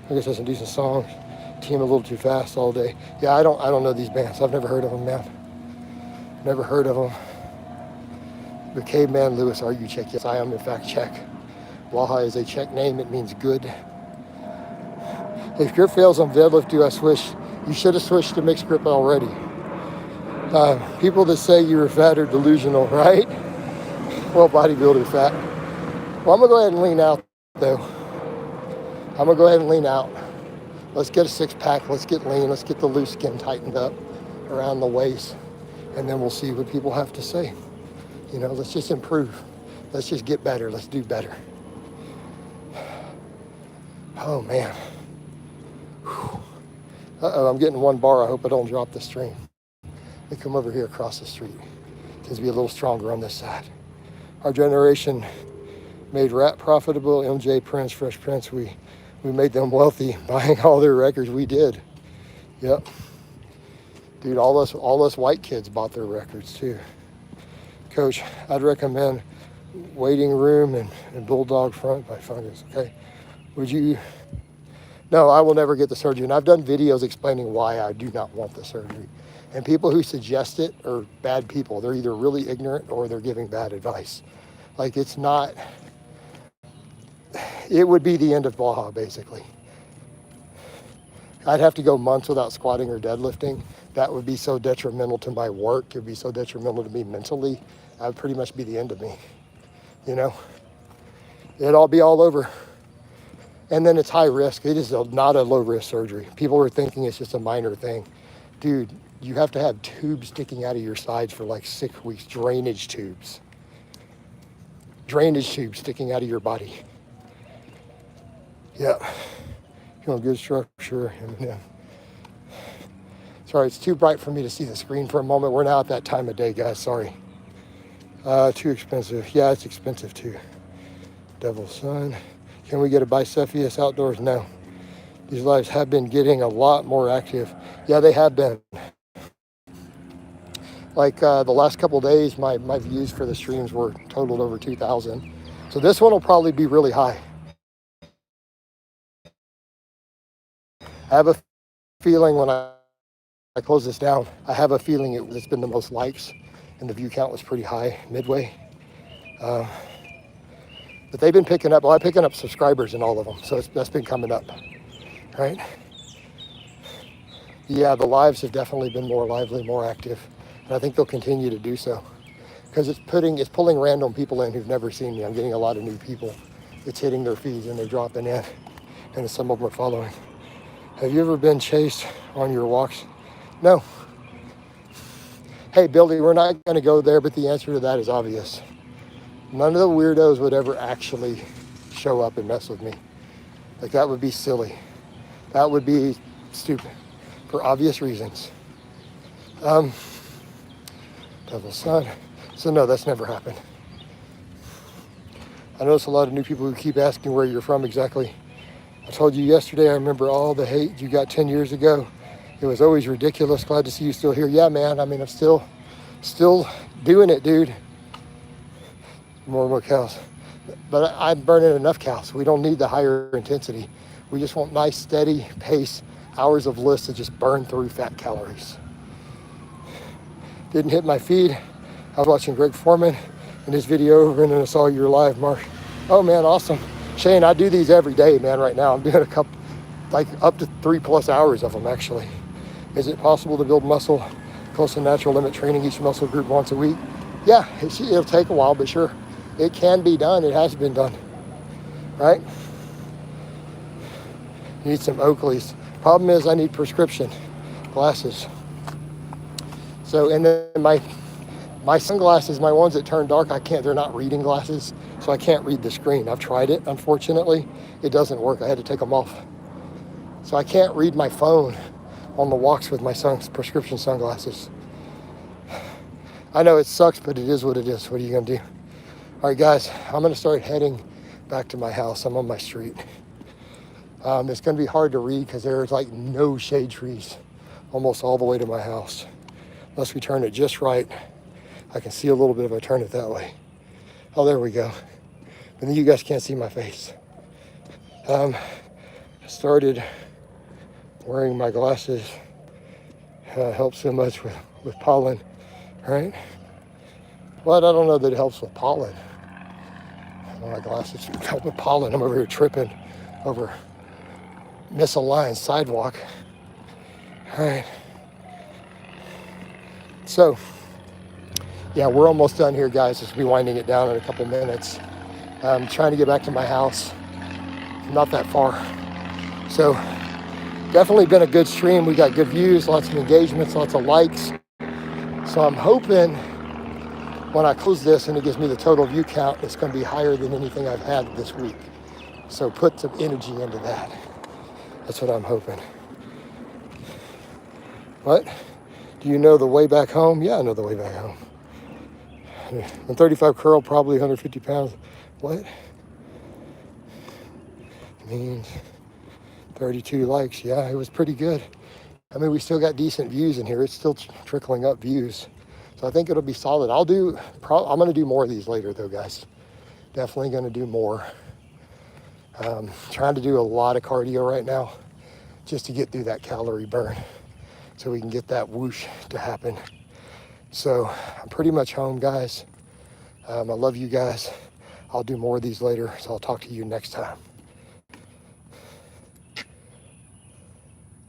[SPEAKER 1] guess there's some decent songs. Team a little too fast all day. Yeah, I don't know these bands. I've never heard of them, man. Never heard of them. The Caveman Lewis, are you Czech? Yes, I am in fact Czech. Blaha is a Czech name. It means good. If your fails on deadlift, do I switch? You should have switched to mixed grip already. People that say you were fat are delusional, right? Well, bodybuilder fat. Well, I'm gonna go ahead and lean out though. I'm gonna go ahead and lean out. Let's get a 6-pack. Let's get lean. Let's get the loose skin tightened up around the waist. And then we'll see what people have to say. You know, let's just improve. Let's just get better. Let's do better. Oh, man. Whew. Uh-oh, I'm getting one bar. I hope I don't drop the stream. Let me come over here across the street. Tends to be a little stronger on this side. Our generation made rap profitable. MJ, Prince, Fresh Prince, we made them wealthy buying all their records. We did. Yep. Dude, all us white kids bought their records too. Coach, I'd recommend Waiting Room and Bulldog Front by Fungus, okay? Would you? No, I will never get the surgery. And I've done videos explaining why I do not want the surgery. And people who suggest it are bad people. They're either really ignorant or they're giving bad advice. Like it's not, it would be the end of Blaha, basically. I'd have to go months without squatting or deadlifting. That would be so detrimental to my work. It would be so detrimental to me mentally. That would pretty much be the end of me, you know? It'd all be all over. And then it's high risk. It is not a low risk surgery. People are thinking it's just a minor thing. Dude, you have to have tubes sticking out of your sides for like 6 weeks, drainage tubes. Drainage tubes sticking out of your body. Yeah. You want good structure. Sorry, it's too bright for me to see the screen for a moment. We're now at that time of day, guys. Sorry. Too expensive. Yeah, it's expensive too. Devil's Son. Can we get a bicephius outdoors? No. These lives have been getting a lot more active. Yeah, they have been. Like the last couple of days, my views for the streams were totaled over 2,000. So this one will probably be really high. I have a feeling when I close this down, I have a feeling it's been the most likes and the view count was pretty high midway. But they've been picking up, I'm picking up subscribers in all of them. So that's been coming up, right? Yeah, the lives have definitely been more lively, more active. And I think they'll continue to do so. Because it's pulling random people in who've never seen me. I'm getting a lot of new people. It's hitting their feeds and they're dropping in. And some of them are following. Have you ever been chased on your walks? No. Hey, Billy, we're not going to go there, but the answer to that is obvious. None of the weirdos would ever actually show up and mess with me. Like, that would be silly. That would be stupid for obvious reasons. Devil's Son. So no, that's never happened. I notice a lot of new people who keep asking where you're from exactly. I told you yesterday, I remember all the hate you got 10 years ago. It was always ridiculous. Glad to see you still here. Yeah, man. I mean, I'm still doing it, dude. More and more cows. But I'm burning enough cows. We don't need the higher intensity. We just want nice, steady pace, hours of lifts to just burn through fat calories. Didn't hit my feed. I was watching Greg Foreman in his video, and then I saw your live, Mark. Oh, man, awesome. Shane, I do these every day, man, right now. I'm doing a couple, like up to 3+ hours of them, actually. Is it possible to build muscle close to natural limit training each muscle group once a week? Yeah, it'll take a while, but sure. It can be done. It has been done, right? You need some Oakleys. Problem is I need prescription glasses. So, and then my sunglasses, my ones that turn dark, they're not reading glasses, so I can't read the screen. I've tried it, unfortunately. It doesn't work. I had to take them off. So I can't read my phone on the walks with my prescription sunglasses. I know it sucks, but it is what it is. What are you gonna do? All right, guys, I'm gonna start heading back to my house. I'm on my street. It's gonna be hard to read because there's like no shade trees almost all the way to my house. Unless we turn it just right, I can see a little bit if I turn it that way. Oh, there we go. But then you guys can't see my face. I started wearing my glasses. Helps so much with pollen, right? But I don't know that it helps with pollen. My glasses help with pollen. I'm over here tripping over misaligned sidewalk. All right. So, yeah, we're almost done here, guys. Just be winding it down in a couple minutes. I'm trying to get back to my house. Not that far. So, definitely been a good stream. We got good views, lots of engagements, lots of likes. So I'm hoping when I close this and it gives me the total view count, it's going to be higher than anything I've had this week. So put some energy into that. That's what I'm hoping. What? Do you know the way back home? Yeah, I know the way back home. And 35 curl, probably 150 pounds. What? Means 32 likes. Yeah, it was pretty good. I mean, we still got decent views in here. It's still trickling up views. So I think it'll be solid. I'm going to do more of these later, though, guys. Definitely going to do more. Trying to do a lot of cardio right now just to get through that calorie burn so we can get that whoosh to happen. So I'm pretty much home, guys. I love you guys. I'll do more of these later, so I'll talk to you next time.